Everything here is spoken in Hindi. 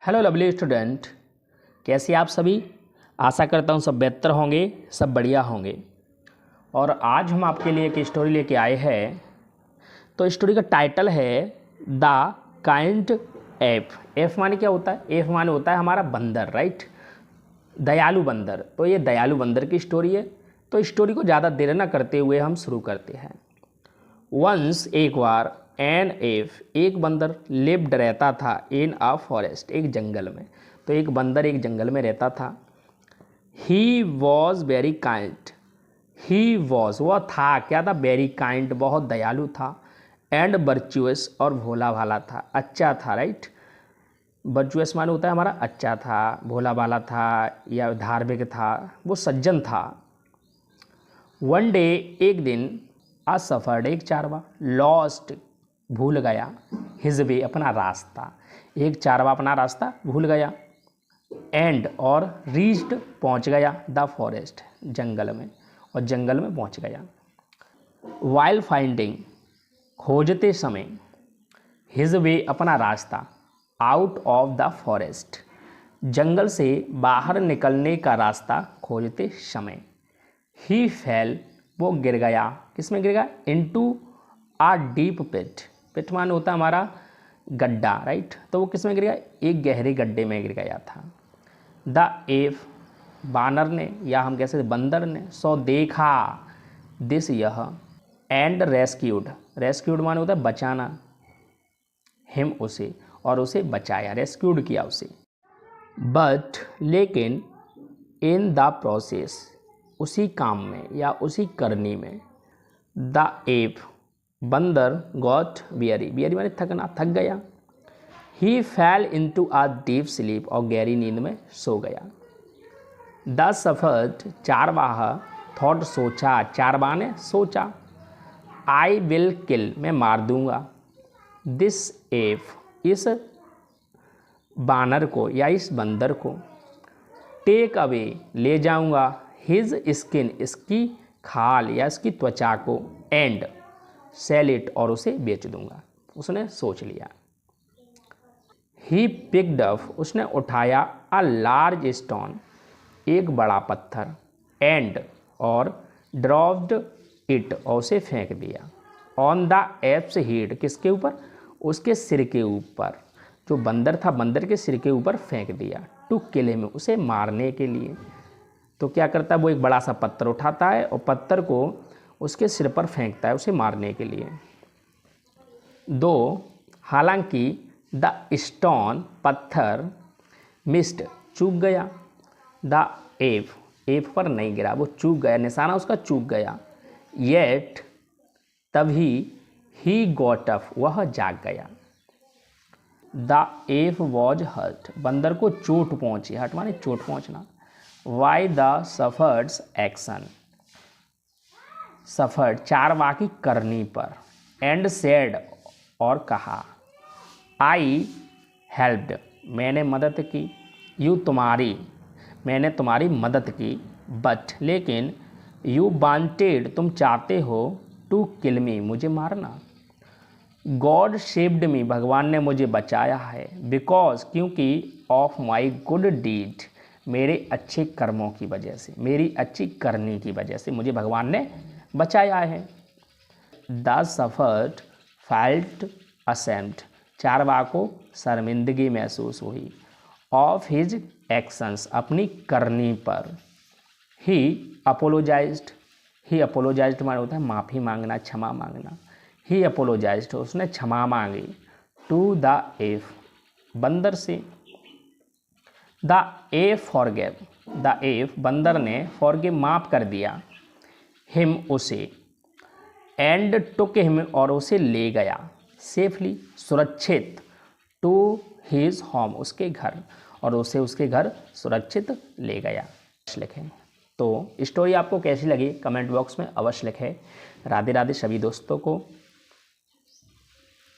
हेलो लवली स्टूडेंट, कैसे आप सभी। आशा करता हूँ सब बेहतर होंगे, सब बढ़िया होंगे। और आज हम आपके लिए एक स्टोरी लेके आए हैं। तो स्टोरी का टाइटल है द काइंड एफ। एफ माने क्या होता है? एफ माने होता है हमारा बंदर, राइट, दयालु बंदर। तो ये दयालु बंदर की स्टोरी है। तो स्टोरी को ज़्यादा देर न करते हुए हम शुरू करते हैं। वंस एक बार एन एफ एक बंदर लिव्ड रहता था इन अ फॉरेस्ट, एक जंगल में। तो एक बंदर एक जंगल में रहता था। He was very kind. He was वह था, क्या था? वेरी काइंड, बहुत दयालु था। एंड वर्चुअस और भोला भाला था, अच्छा था, राइट। वर्चुअस माने होता है हमारा अच्छा था, भोला भाला था या धार्मिक था, वो सज्जन था। वन डे एक दिन आ सफर्ड एक चारवा लॉस्ट भूल गया हिज वे अपना रास्ता। एक चारवा अपना रास्ता भूल गया। एंड और रीच्ड पहुंच गया द फॉरेस्ट जंगल में, और जंगल में पहुंच गया। वाइल फाइंडिंग खोजते समय, हिज वे अपना रास्ता, आउट ऑफ द फॉरेस्ट जंगल से बाहर निकलने का रास्ता खोजते समय, ही फेल वो गिर गया। किस में गिर गया? इनटू आ डीप पिट। पिट मान होता है हमारा गड्ढा, राइट। तो वो किस में गिर गया? एक गहरे गड्ढे में गिर गया था। द एफ बानर ने, या हम कह सकते बंदर ने, सो देखा दिस यह, एंड रेस्क्यूड। रेस्क्यूड मान होता है बचाना, हिम उसे, और उसे बचाया, रेस्क्यूड किया उसे। बट लेकिन इन द प्रोसेस उसी काम में या उसी करनी में, द एप बंदर गॉट वियरी। वियरी माने थकना, थक गया। ही फैल इनटू अ डीप स्लीप और गहरी नींद में सो गया। द सफर्ड चारवाह थॉट सोचा, चारवाह ने सोचा, आई विल किल मैं मार दूंगा, दिस एफ इस बानर को या इस बंदर को, टेक अवे ले जाऊंगा, हिज स्किन इसकी खाल या इसकी त्वचा को, एंड सेल इट और उसे बेच दूंगा। उसने सोच लिया। ही पिक्ड अप उसने उठाया अ लार्ज स्टोन एक बड़ा पत्थर, एंड और ड्रॉप्ड इट और उसे फेंक दिया, ऑन द एप्स हेड किसके ऊपर? उसके सिर के ऊपर। जो बंदर था बंदर के सिर के ऊपर फेंक दिया, टू किल हिम उसे मारने के लिए। तो क्या करता है वो? एक बड़ा सा पत्थर उठाता है और पत्थर को उसके सिर पर फेंकता है उसे मारने के लिए। दो हालांकि द स्टोन पत्थर मिस्ड चूक गया, द एफ पर नहीं गिरा, वो चूक गया, निशाना उसका चूक गया। येट तभी ही गॉट अप वह जाग गया। द एफ वॉज हर्ट बंदर को चोट पहुंची, हर्ट माने चोट पहुंचना। वाई द सफर्ड्स एक्शन सफर्ड चारवाह की करनी पर, एंड सेड और कहा, आई हेल्प्ड मैंने मदद की, यू तुम्हारी मैंने तुम्हारी मदद की, बट लेकिन, यू वांटेड तुम चाहते हो, टू किल मी मुझे मारना। गॉड सेव्ड मी भगवान ने मुझे बचाया है, बिकॉज क्योंकि, ऑफ माई गुड डीड मेरे अच्छे कर्मों की वजह से, मेरी अच्छी करनी की वजह से मुझे भगवान ने बचाया है। द सफर्ड फेल्ट असेम्ड चारवाह को शर्मिंदगी महसूस हुई, ऑफ हिज एक्शंस अपनी करनी पर। ही अपोलोजाइज्ड, ही अपोलोजाइज्ड माने होता है माफ़ी मांगना, क्षमा मांगना। ही अपोलोजाइज्ड उसने क्षमा मांगी, टू द एफ बंदर से। The F forgive the F बंदर ने फॉरगिव माफ़ कर दिया, हिम उसे, एंड टुक हिम और उसे ले गया, सेफली सुरक्षित, टू हिज होम उसके घर, और उसे उसके घर सुरक्षित ले गया। लिखें। तो स्टोरी आपको कैसी लगी कमेंट बॉक्स में अवश्य लिखें। राधे राधे सभी दोस्तों को।